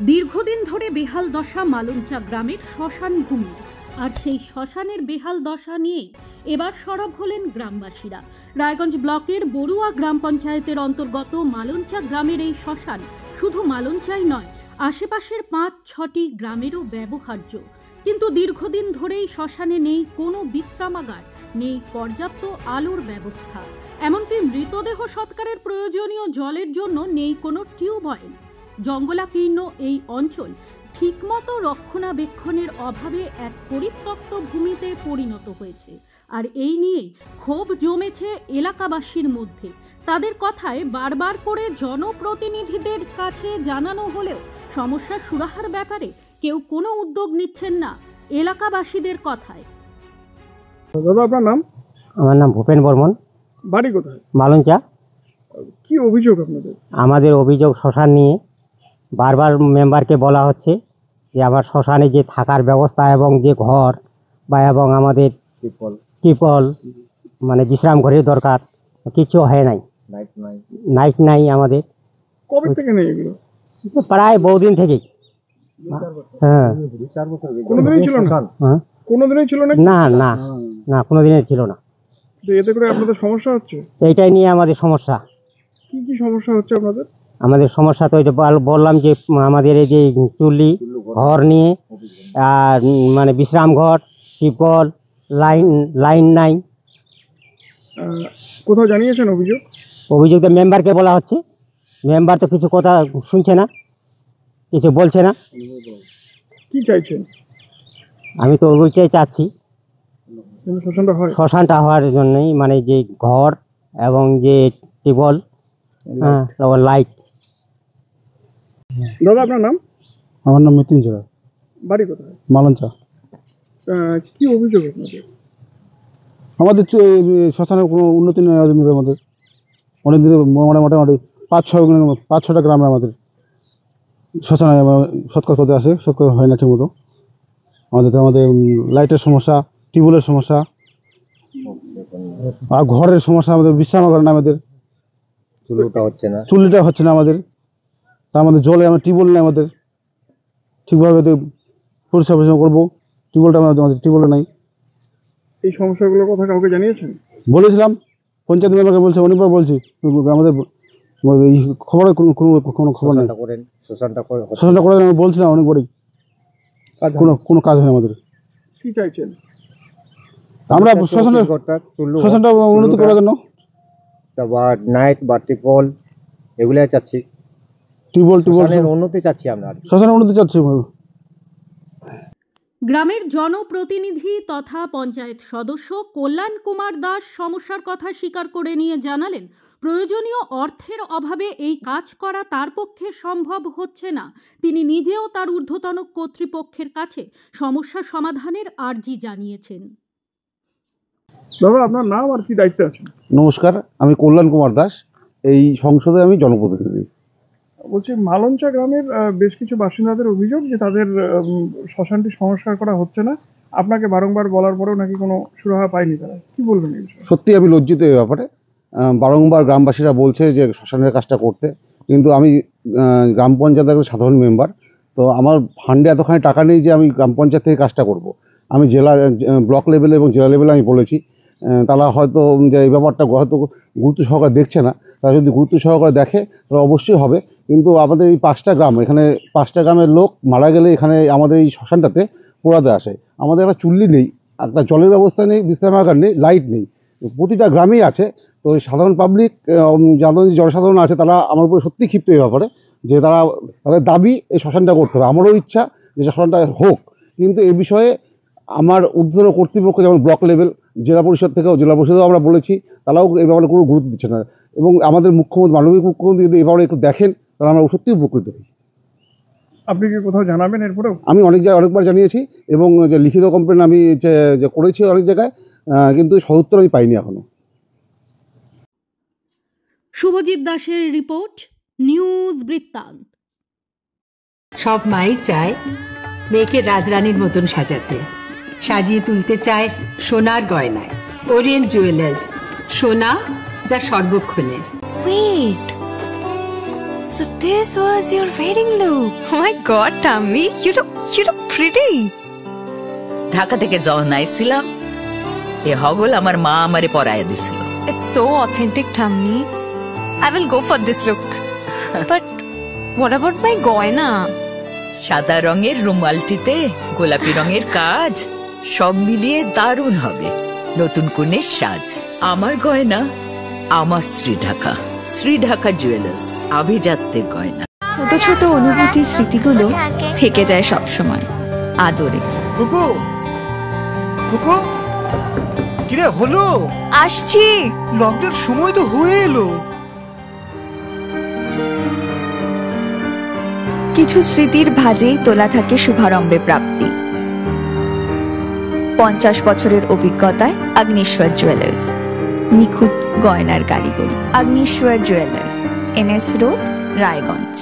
দীর্ঘদিন ধরে বেহাল দশা মালঞ্চা গ্রামের শ্মশান ভূমি, আর সেই শ্মশানের বেহাল দশা নিয়েই এবার সরব হলেন গ্রামবাসীরা। রায়গঞ্জ ব্লকের বড়ুয়া গ্রাম পঞ্চায়েতের অন্তর্গত মালঞ্চা গ্রামের এই শ্মশান শুধু মালঞ্চাই নয়, আশেপাশের 5-6টি গ্রামেরও ব্যবহার্য। কিন্তু দীর্ঘদিন ধরেই শ্মশানে নেই কোনো বিশ্রামাগার, নেই পর্যাপ্ত আলোর ব্যবস্থা, এমনকি মৃতদেহ সৎকারের প্রয়োজনীয় জলের জন্য নেই কোনো টিউবওয়েল। জঙ্গলাকীর্ণ এই অঞ্চল ঠিকমতো রক্ষণাবেক্ষণের অভাবে এক পরিত্যক্ত ভূমিতে পরিণত হয়েছে, আর এই নিয়েই ক্ষোভ জমেছে এলাকাবাসীর মধ্যে। তাদের কথায় বারবার করে জনপ্রতিনিধিদের কাছে জানানো হলেও সমস্যার সুরাহার ব্যাপারে কেউ কোনো উদ্যোগ নিচ্ছেন না। এলাকাবাসীদের কথায়, দাদা আপনার নাম? আমার নাম ভূপেন বর্মন। বাড়ি কোথায়? মালঞ্চা। কি অভিযোগ আপনাদের? আমাদের অভিযোগ শ্মশান নিয়ে। বারবার মেম্বারকে বলা হচ্ছে যে আমার শ্মশানে যে থাকার ব্যবস্থা এবং যে ঘর বা এবং আমাদের টিপল মানে বিশ্রাম ঘরের দরকার, কিছু হয় নাই। নাইট নাই আমাদের। কবে থেকে নেই এগুলো? প্রায় বহুদিন থেকেই। হ্যাঁ, কোনোদিনই ছিল না? হ্যাঁ, কোনোদিনই ছিল না? না না না, কোনোদিনের ছিল না। তো এতে করে আপনাদের সমস্যা হচ্ছে? এইটাই নিয়ে আমাদের সমস্যা। কি কি সমস্যা হচ্ছে আপনাদের? আমাদের সমস্যা তো বললাম যে আমাদের এই যে চুল্লি ঘর নিয়ে, আর মানে বিশ্রাম ঘর, টিপল, লাইন নাই। কোথাও জানিয়েছেন অভিযোগ? অভিযোগটা মেম্বারকে বলা হচ্ছে, মেম্বার তো কিছু কথা শুনছে না, কিছু বলছে না। কি চাইছেন? আমি তো ওইটাই চাচ্ছি, শ্মশানটা হওয়ার জন্যই, মানে যে ঘর এবং যে টিপল, হ্যাঁ, লাইট। দাদা আপনার নাম? আমার নাম মৃত্যুঞ্জয়। বাড়ি কোথায়? মালঞ্চা। কি অভিযোগ আপনাদের? আমাদের শ্মশানের কোনো উন্নতি নেই আমাদের। অনেক দিন মোটামুটি 5-6টা গ্রামে আমাদের শ্মশানে সৎকার করতে আসে, সৎকার হয় না ঠিক মতো। আমাদের লাইটের সমস্যা, টিউবওয়েলের সমস্যা, আর ঘরের সমস্যা। আমাদের বিশ্রামাগার না, আমাদের চুল্লিটা হচ্ছে না আমাদের। তা আমাদের জলে আমার টিউবওয়েল নেই, আমাদের ঠিকভাবে পরিষ্কার করবো, টিউবওয়েলটা আমাদের টিউবওয়েল নাই। এই সমস্যাগুলোর কথা কাউকে জানিয়েছেন? বলেছিলাম, পঞ্চায়েত মেম্বারকে বলছে, অনেকবার বলছি, আমাদের এই খবরে কোনো খবর নেই। শ্মশানটা করে আমি বলছিলাম অনেকবারই, কোনো কাজ হয় না আমাদের। কি চাইছেন? আমরা শ্মশানটা উন্নতি করার জন্য নাইট বা টিপল এগুলো চাচ্ছি, টিউবওয়েল উন্নতি চাচ্ছি, আমরা শ্মশানের উন্নতি চাচ্ছি। গ্রামের জনপ্রতিনিধি তথা পঞ্চায়েত সদস্য কল্যাণ কুমার দাস সমস্যার কথা স্বীকার করে নিয়ে জানালেন, প্রয়োজনীয় অর্থের অভাবে এই কাজ করা তার পক্ষে সম্ভব হচ্ছে না। তিনি নিজেও তার ঊর্ধ্বতন কর্তৃপক্ষের কাছে সমস্যা সমাধানের আর্জি জানিয়েছেন। দাদা আপনার নাম আর কি দায়িত্বে আছেন? নমস্কার, আমি কল্যাণ কুমার দাস, এই সংসদে আমি জনপ্রতিনিধি। বলছি, মালঞ্চা গ্রামের বেশ কিছু বাসিন্দাদের অভিযোগ যে তাদের শ্মশানটি সংস্কার করা হচ্ছে না। আপনাকে বারংবার বলার পরেও নাকি কোনো সুরাহা পায়নি তারা। কি বলবেন এই বিষয়ে? সত্যি আমি লজ্জিত এই ব্যাপারে। বারংবার গ্রামবাসীরা বলছে যে শ্মশানের কাজটা করতে, কিন্তু আমি গ্রাম পঞ্চায়েতের একজন সাধারণ মেম্বার, তো আমার ফান্ডে এতখানি টাকা নেই যে আমি গ্রাম পঞ্চায়েত থেকে কাজটা করব। আমি ব্লক লেভেলে এবং জেলা লেভেলে আমি বলেছি, তারা হয়তো যে এই ব্যাপারটা হয়তো গুরুত্ব সহকারে দেখছে না। তারা যদি গুরুত্ব সহকারে দেখে তাহলে অবশ্যই হবে। কিন্তু আমাদের এই 5টা গ্রাম, এখানে 5টা গ্রামের লোক মারা গেলে এখানে আমাদের এই শ্মশানটাতে পোড়াতে আসে। আমাদের একটা চুল্লি নেই, একটা জলের ব্যবস্থা নেই, বিশ্রামাগার নেই, লাইট নেই। প্রতিটা গ্রামেই আছে। তো সাধারণ পাবলিক, যাদের জনসাধারণ আছে, তারা আমার উপরে সত্যি ক্ষিপ্ত এই ব্যাপারে, যে তাদের দাবি এই শ্মশানটা করতে হবে। আমারও ইচ্ছা যে শ্মশানটা হোক, কিন্তু এই বিষয়ে আমার ঊর্ধ্বতন কর্তৃপক্ষ, যেমন ব্লক লেভেল, জেলা পরিষদেও আমরা বলেছি, তারাও এই ব্যাপারে কোনো গুরুত্ব দিচ্ছে না। এবং আমাদের মুখ্যমন্ত্রী, মাননীয় মুখ্যমন্ত্রী যদি এই ব্যাপারে একটু দেখেন, তাহলে আমরা সত্যি উপকৃত হই। আপনি কি কোথাও জানাবেন এরপরেও? আমি অনেকবার জানিয়েছি, এবং যে লিখিত কমপ্লেন আমি যে করেছি অনেক জায়গায়, কিন্তু সদুত্তর আমি পাইনি এখনো। শুভজিৎ দাসের রিপোর্ট, নিউজ বৃত্তান্ত। সব মাই চায় মেয়েকে রাজরানীর মতন সাজাতে, সাজিয়ে তুলতে চায় সোনার গয়নায়। ওরিয়েন্ট জুয়েলার্স, সোনা যা সর্বক্ষণের। Wait, So this was your wedding look. Oh my god, Tammy, you look pretty. Dhaka থেকে যখন আইছিলাম এ হগল আমার মা আমারে পরাইয়া দিছিল। It's so authentic, Tammy. I will go for this look. But what about my goina? সাদা রঙের রুমালটিতে গোলাপি রঙের কাজ, সব মিলিয়ে দারুণ হবে নতুন কনের সাজ। আমার গয়না আমার শ্রী ঢাকা জুয়েলার্স, আভিজাত্যের গয়না। ছোট ছোট অনুভূতি স্মৃতিগুলো থেকে যায় সব সময় আদরে। কুকু কুকু কিরে হলো? আসছি। লকডাউন সময় তো হয়ে এলো। কিছু স্মৃতির ভাজেই তোলা থাকে শুভারম্ভে প্রাপ্তি। 50 বছরের অভিজ্ঞতায় আগ্নেশ্বর জুয়েলার্স, নিখুঁত গয়নার কারিগরি। Agneshwar jewellers, NS road, Raiganj.